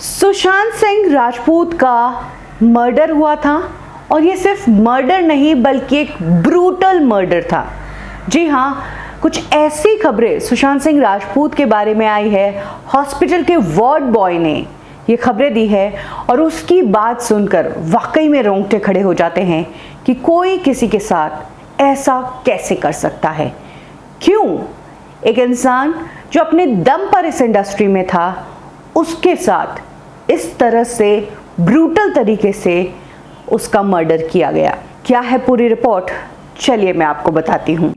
सुशांत सिंह राजपूत का मर्डर हुआ था और ये सिर्फ मर्डर नहीं बल्कि एक ब्रूटल मर्डर था। जी हाँ, कुछ ऐसी खबरें सुशांत सिंह राजपूत के बारे में आई है। हॉस्पिटल के वार्ड बॉय ने ये खबरें दी है और उसकी बात सुनकर वाकई में रोंगटे खड़े हो जाते हैं कि कोई किसी के साथ ऐसा कैसे कर सकता है। क्यों एक इंसान जो अपने दम पर इस इंडस्ट्री में था उसके साथ इस तरह से ब्रूटल तरीके से उसका मर्डर किया गया। क्या है पूरी रिपोर्ट, चलिए मैं आपको बताती हूँ।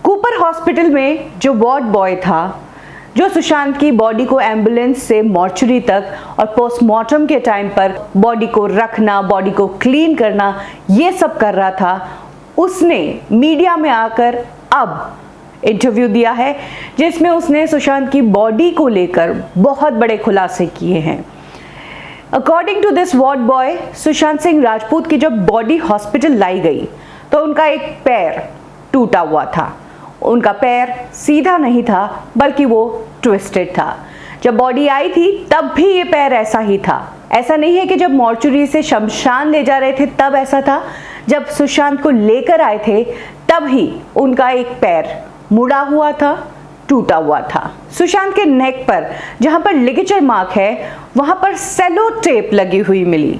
कूपर हॉस्पिटल में जो वार्ड बॉय था, जो सुशांत की बॉडी को एम्बुलेंस से मॉर्चरी तक और पोस्टमार्टम के टाइम पर बॉडी को रखना, बॉडी को क्लीन करना, ये सब कर रहा था, उसने मीडिया में आकर अब इंटरव्यू दिया है जिसमें उसने सुशांत की बॉडी को लेकर बहुत बड़े खुलासे किए हैं। According to this ward boy, Sushant Singh Rajput की जब बॉडी हॉस्पिटल लाई गई तो उनका एक पैर टूटा हुआ था। उनका पैर सीधा नहीं था बल्कि वो ट्विस्टेड था। जब बॉडी आई थी तब भी ये पैर ऐसा ही था। ऐसा नहीं है कि जब मॉर्चुरी से शमशान ले जा रहे थे तब ऐसा था, जब सुशांत को लेकर आए थे तब ही उनका एक पैर मुड़ा हुआ था, टूटा हुआ था। सुशांत के नेक पर जहां पर लिगेचर मार्क है वहां पर सेलो टेप लगी हुई मिली।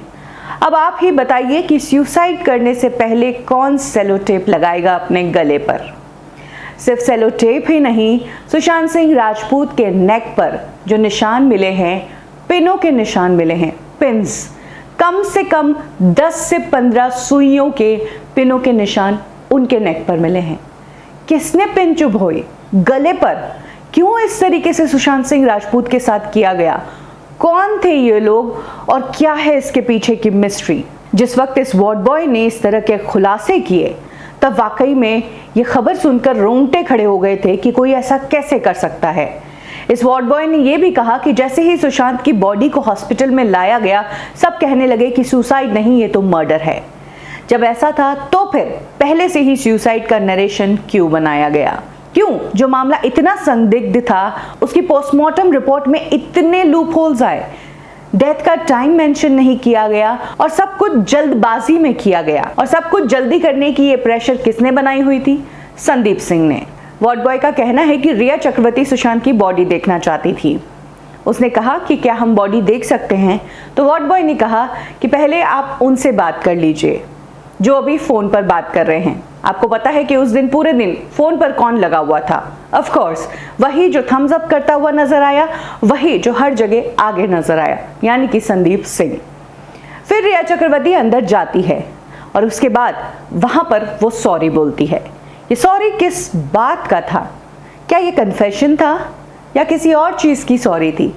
अब आप ही बताइए कि सुसाइड करने से पहले कौन सेलो टेप लगाएगा अपने गले पर। सिर्फ सेलो टेप ही नहीं, सुशांत सिंह राजपूत के नेक पर जो निशान मिले हैं, पिनों के निशान मिले हैं, पिन्स, कम से कम 10 से 15 सुइयों के पिनों के निशान उनके नेक पर मिले हैं। किसने पिन चुभोई गले पर? क्यों इस तरीके से सुशांत सिंह राजपूत के साथ किया गया? कौन थे ये लोग और क्या है इसके पीछे की मिस्ट्री? जिस वक्त इस वार्ड बॉय ने इस तरह के खुलासे किए तब वाकई में ये खबर सुनकर रोंगटे खड़े हो गए थे कि कोई ऐसा कैसे कर सकता है। इस वार्ड बॉय ने यह भी कहा कि जैसे ही सुशांत की बॉडी को हॉस्पिटल में लाया गया सब कहने लगे कि सुसाइड नहीं, ये तो मर्डर है। जब ऐसा था तो फिर पहले से ही सुसाइड का नरेशन क्यों बनाया गया? क्यों जो मामला इतना संदिग्ध था उसकी पोस्टमार्टम रिपोर्ट में इतने लूप होल्स आए? डेथ का टाइम मेंशन नहीं किया गया और सब कुछ जल्दबाजी में किया गया। और सब कुछ जल्दी करने की ये प्रेशर किसने बनाई हुई थी? संदीप सिंह ने। वार्ड बॉय का कहना है कि रिया चक्रवर्ती सुशांत की बॉडी देखना चाहती थी। उसने कहा कि क्या हम बॉडी देख सकते हैं? तो वार्ड बॉय ने कहा कि पहले आप उनसे बात कर लीजिए जो अभी फोन पर बात कर रहे हैं। आपको पता है कि उस दिन पूरे दिन फोन पर कौन लगा हुआ था? ऑफ कोर्स वही जो थम्स अप करता हुआ नजर आया, वही जो हर जगह आगे नजर आया, यानी कि संदीप सिंह। फिर रिया चक्रवर्ती अंदर जाती है और उसके बाद वहां पर वो सॉरी बोलती है। ये सॉरी किस बात का था? क्या ये कन्फेशन था या किसी और चीज की सॉरी थी?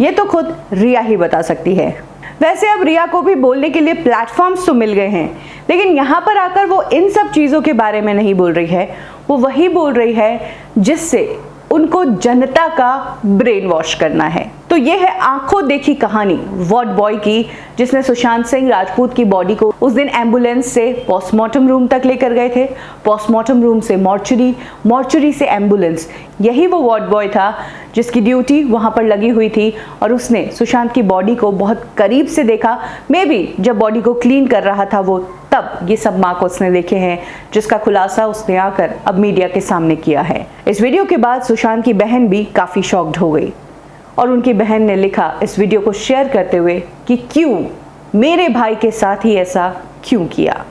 ये तो खुद रिया ही बता सकती है। वैसे अब रिया को भी बोलने के लिए प्लेटफॉर्म्स तो मिल गए हैं, लेकिन यहाँ पर आकर वो इन सब चीज़ों के बारे में नहीं बोल रही है। वो वही बोल रही है जिससे उनको जनता का ब्रेन वॉश करना है। तो ये है आंखों देखी कहानी वार्ड बॉय की, जिसने सुशांत सिंह राजपूत की बॉडी को उस दिन एम्बुलेंस से पोस्टमार्टम रूम तक लेकर गए थे, पोस्टमार्टम रूम से मॉर्चरी, मॉर्चरी से एम्बुलेंस। यही वो वार्ड बॉय था जिसकी ड्यूटी वहां पर लगी हुई थी और उसने सुशांत की बॉडी को बहुत करीब से देखा। मे बी जब बॉडी को क्लीन कर रहा था वो, तब ये सब मार्क उसने देखे हैं जिसका खुलासा उसने आकर अब मीडिया के सामने किया है। इस वीडियो के बाद सुशांत की बहन भी काफी शॉक्ड हो गई और उनकी बहन ने लिखा इस वीडियो को शेयर करते हुए कि क्यों मेरे भाई के साथ ही ऐसा क्यों किया।